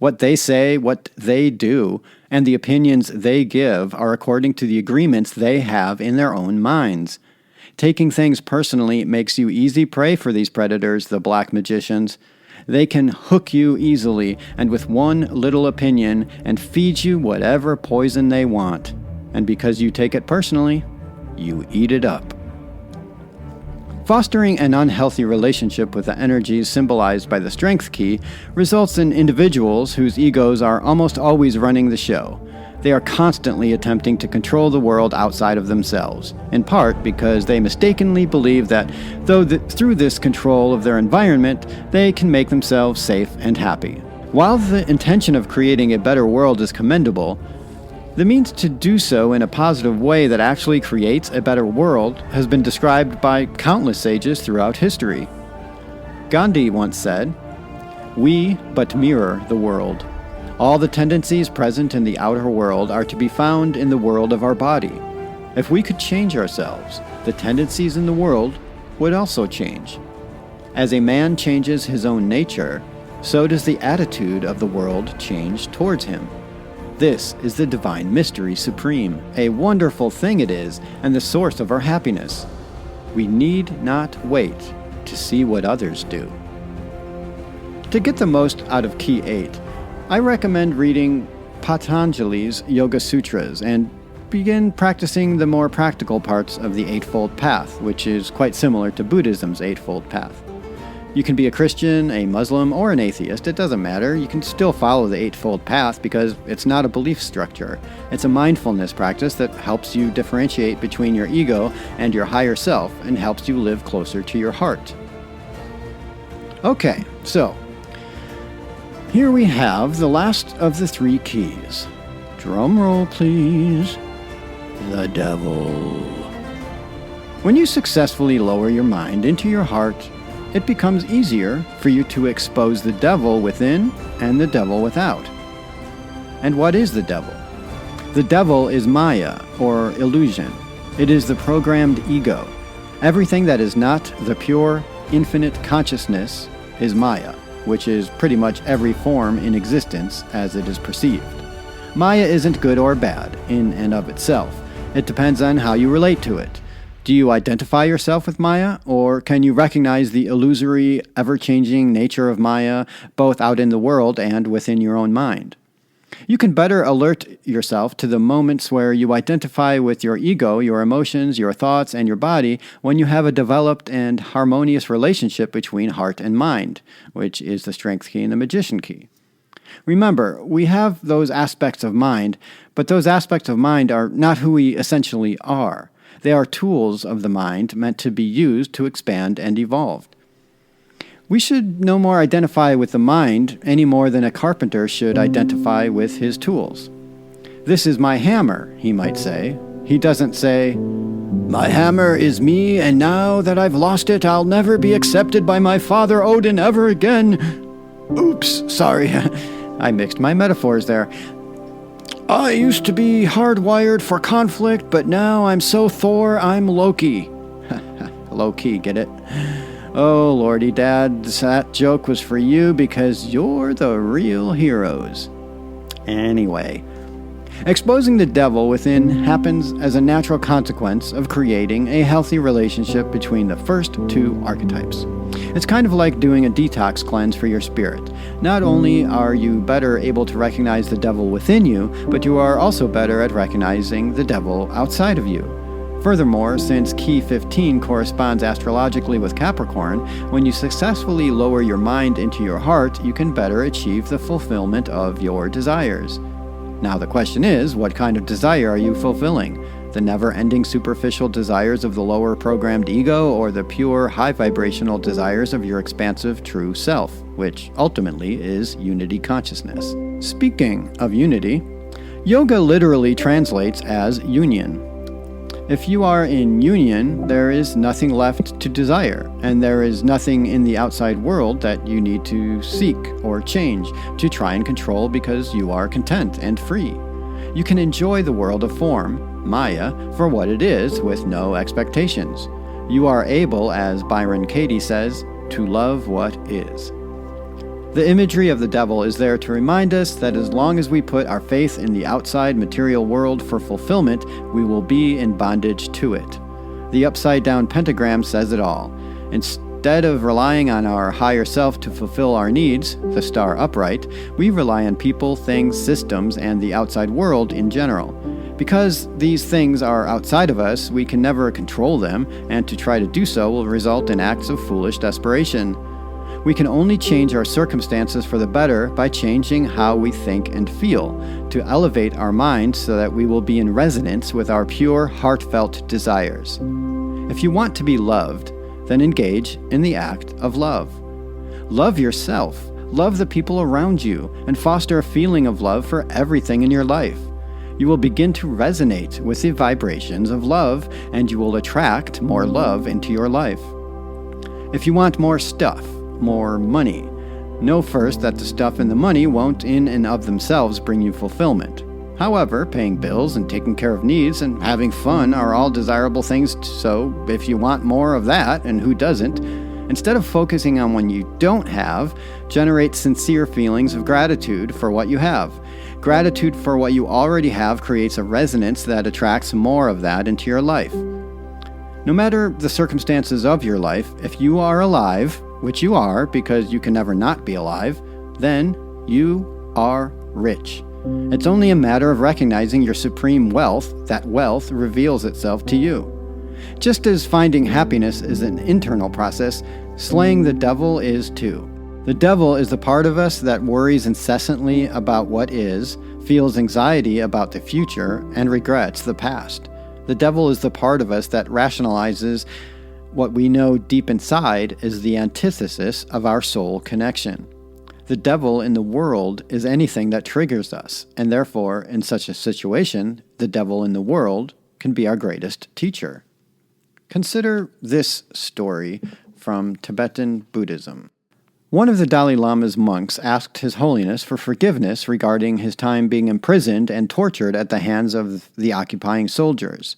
What they say, what they do, and the opinions they give are according to the agreements they have in their own minds. Taking things personally makes you easy prey for these predators, the black magicians. They can hook you easily and with one little opinion and feed you whatever poison they want. And because you take it personally, you eat it up. Fostering an unhealthy relationship with the energies symbolized by the Strength Key results in individuals whose egos are almost always running the show. They are constantly attempting to control the world outside of themselves, in part because they mistakenly believe that through this control of their environment, they can make themselves safe and happy. While the intention of creating a better world is commendable, the means to do so in a positive way that actually creates a better world has been described by countless sages throughout history. Gandhi once said, "We but mirror the world. All the tendencies present in the outer world are to be found in the world of our body. If we could change ourselves, the tendencies in the world would also change. As a man changes his own nature, so does the attitude of the world change towards him. This is the divine mystery supreme. A wonderful thing it is, and the source of our happiness. We need not wait to see what others do." To get the most out of Key 8, I recommend reading Patanjali's Yoga Sutras and begin practicing the more practical parts of the Eightfold Path, which is quite similar to Buddhism's Eightfold Path. You can be a Christian, a Muslim, or an atheist. It doesn't matter. You can still follow the Eightfold Path because it's not a belief structure. It's a mindfulness practice that helps you differentiate between your ego and your higher self and helps you live closer to your heart. Okay, so here we have the last of the three keys. Drum roll, please. The devil. When you successfully lower your mind into your heart, it becomes easier for you to expose the devil within and the devil without. And what is the devil? The devil is Maya, or illusion. It is the programmed ego. Everything that is not the pure, infinite consciousness is Maya, which is pretty much every form in existence as it is perceived. Maya isn't good or bad in and of itself. It depends on how you relate to it. Do you identify yourself with Maya, or can you recognize the illusory, ever-changing nature of Maya both out in the world and within your own mind? You can better alert yourself to the moments where you identify with your ego, your emotions, your thoughts, and your body when you have a developed and harmonious relationship between heart and mind, which is the Strength Key and the Magician Key. Remember, we have those aspects of mind, but those aspects of mind are not who we essentially are. They are tools of the mind meant to be used to expand and evolve. We should no more identify with the mind any more than a carpenter should identify with his tools. "This is my hammer," he might say. He doesn't say, "My hammer is me, and now that I've lost it, I'll never be accepted by my father Odin ever again." Oops, sorry, I mixed my metaphors there. "I used to be hardwired for conflict, but now I'm so Thor, I'm Loki." Low-key, get it? Oh, Lordy Dad, that joke was for you because you're the real heroes. Anyway, Exposing the devil within happens as a natural consequence of creating a healthy relationship between the first two archetypes. It's kind of like doing a detox cleanse for your spirit. Not only are you better able to recognize the devil within you, but you are also better at recognizing the devil outside of you. Furthermore, since Key 15 corresponds astrologically with Capricorn, when you successfully lower your mind into your heart, you can better achieve the fulfillment of your desires. Now the question is, what kind of desire are you fulfilling? The never-ending superficial desires of the lower programmed ego, or the pure, high-vibrational desires of your expansive true self, which ultimately is unity consciousness. Speaking of unity, yoga literally translates as union. If you are in union, there is nothing left to desire, and there is nothing in the outside world that you need to seek or change to try and control, because you are content and free. You can enjoy the world of form, Maya, for what it is with no expectations. You are able, as Byron Katie says, to love what is. The imagery of the devil is there to remind us that as long as we put our faith in the outside material world for fulfillment, we will be in bondage to it. The upside-down pentagram says it all. Instead of relying on our higher self to fulfill our needs, the star upright, we rely on people, things, systems, and the outside world in general. Because these things are outside of us, we can never control them, and to try to do so will result in acts of foolish desperation. We can only change our circumstances for the better by changing how we think and feel, to elevate our minds so that we will be in resonance with our pure, heartfelt desires. If you want to be loved, then engage in the act of love. Love yourself, love the people around you, and foster a feeling of love for everything in your life. You will begin to resonate with the vibrations of love, and you will attract more love into your life. If you want more stuff, more money, know first that the stuff and the money won't in and of themselves bring you fulfillment. However, paying bills and taking care of needs and having fun are all desirable things, so if you want more of that, and who doesn't, instead of focusing on what you don't have, generate sincere feelings of gratitude for what you have. Gratitude for what you already have creates a resonance that attracts more of that into your life. No matter the circumstances of your life, if you are alive, which you are because you can never not be alive, then you are rich. It's only a matter of recognizing your supreme wealth. That wealth reveals itself to you. Just as finding happiness is an internal process, slaying the devil is too. The devil is the part of us that worries incessantly about what is, feels anxiety about the future, and regrets the past. The devil is the part of us that rationalizes what we know deep inside is the antithesis of our soul connection. The devil in the world is anything that triggers us, and therefore, in such a situation, the devil in the world can be our greatest teacher. Consider this story from Tibetan Buddhism. One of the Dalai Lama's monks asked His Holiness for forgiveness regarding his time being imprisoned and tortured at the hands of the occupying soldiers.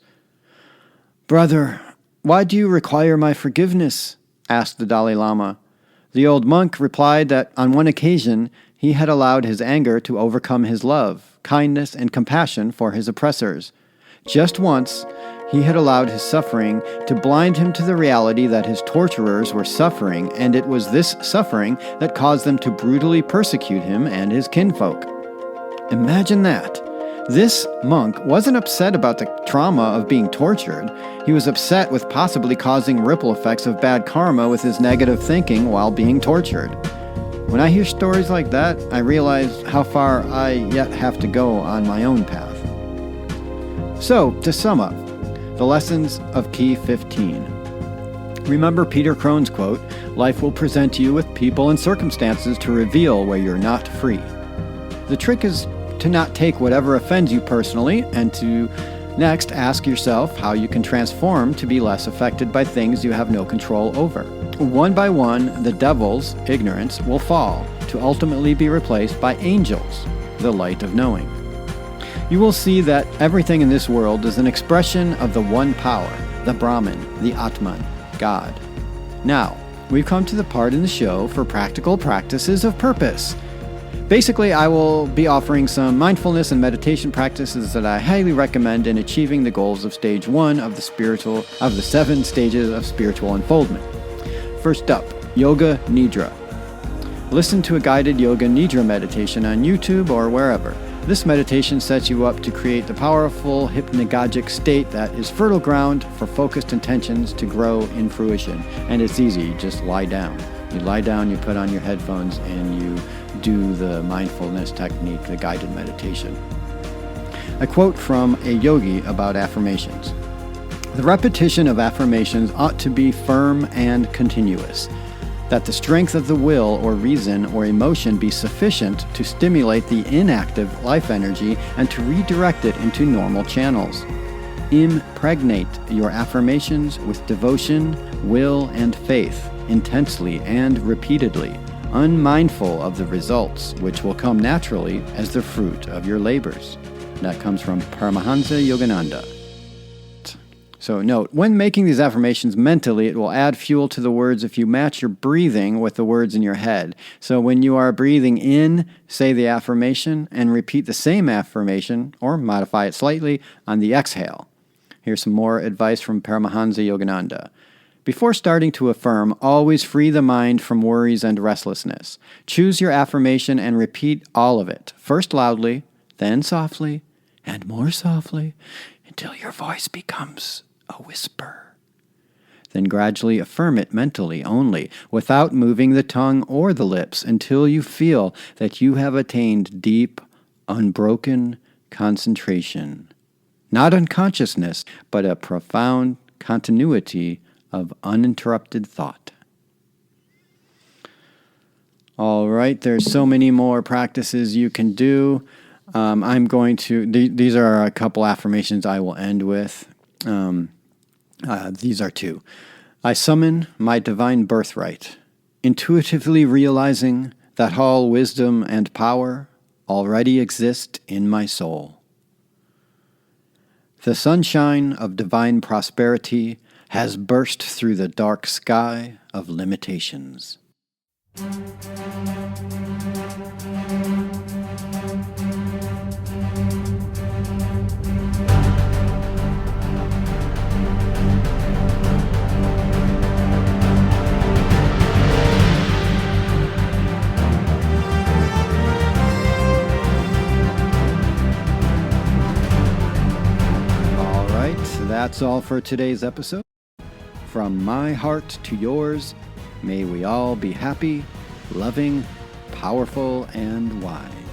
"Brother, why do you require my forgiveness?" asked the Dalai Lama. The old monk replied that on one occasion he had allowed his anger to overcome his love, kindness, and compassion for his oppressors. Just once, he had allowed his suffering to blind him to the reality that his torturers were suffering, and it was this suffering that caused them to brutally persecute him and his kinfolk. Imagine that. This monk wasn't upset about the trauma of being tortured. He was upset with possibly causing ripple effects of bad karma with his negative thinking while being tortured. When I hear stories like that, I realize how far I yet have to go on my own path. So, to sum up, the lessons of Key 15. Remember Peter Crone's quote, "Life will present you with people and circumstances to reveal where you're not free." The trick is to not take whatever offends you personally, and to next ask yourself how you can transform to be less affected by things you have no control over. One by one, the devil's ignorance will fall, to ultimately be replaced by angels, the light of knowing. You will see that everything in this world is an expression of the one power, the Brahman, the Atman, God. Now, we've come to the part in the show for practical practices of purpose. Basically, I will be offering some mindfulness and meditation practices that I highly recommend in achieving the goals of stage 1 of the 7 stages of spiritual unfoldment. First up, Yoga Nidra. Listen to a guided Yoga Nidra meditation on YouTube or wherever. This meditation sets you up to create the powerful hypnagogic state that is fertile ground for focused intentions to grow in fruition. And it's easy, you just lie down. You lie down, you put on your headphones, and you do the mindfulness technique, the guided meditation. A quote from a yogi about affirmations. The repetition of affirmations ought to be firm and continuous, that the strength of the will or reason or emotion be sufficient to stimulate the inactive life energy and to redirect it into normal channels. Impregnate your affirmations with devotion, will, and faith, intensely and repeatedly, unmindful of the results, which will come naturally as the fruit of your labors. That comes from Paramahansa Yogananda. So note, when making these affirmations mentally, it will add fuel to the words if you match your breathing with the words in your head. So when you are breathing in, say the affirmation and repeat the same affirmation, or modify it slightly, on the exhale. Here's some more advice from Paramahansa Yogananda. Before starting to affirm, always free the mind from worries and restlessness. Choose your affirmation and repeat all of it, first loudly, then softly, and more softly, until your voice becomes a whisper. Then gradually affirm it mentally only, without moving the tongue or the lips, until you feel that you have attained deep, unbroken concentration. Not unconsciousness, but a profound continuity of uninterrupted thought. All right, there's so many more practices you can do. These are a couple affirmations I will end with. These are two. I summon my divine birthright, intuitively realizing that all wisdom and power already exist in my soul. The sunshine of divine prosperity has burst through the dark sky of limitations. All right, that's all for today's episode. From my heart to yours, may we all be happy, loving, powerful, and wise.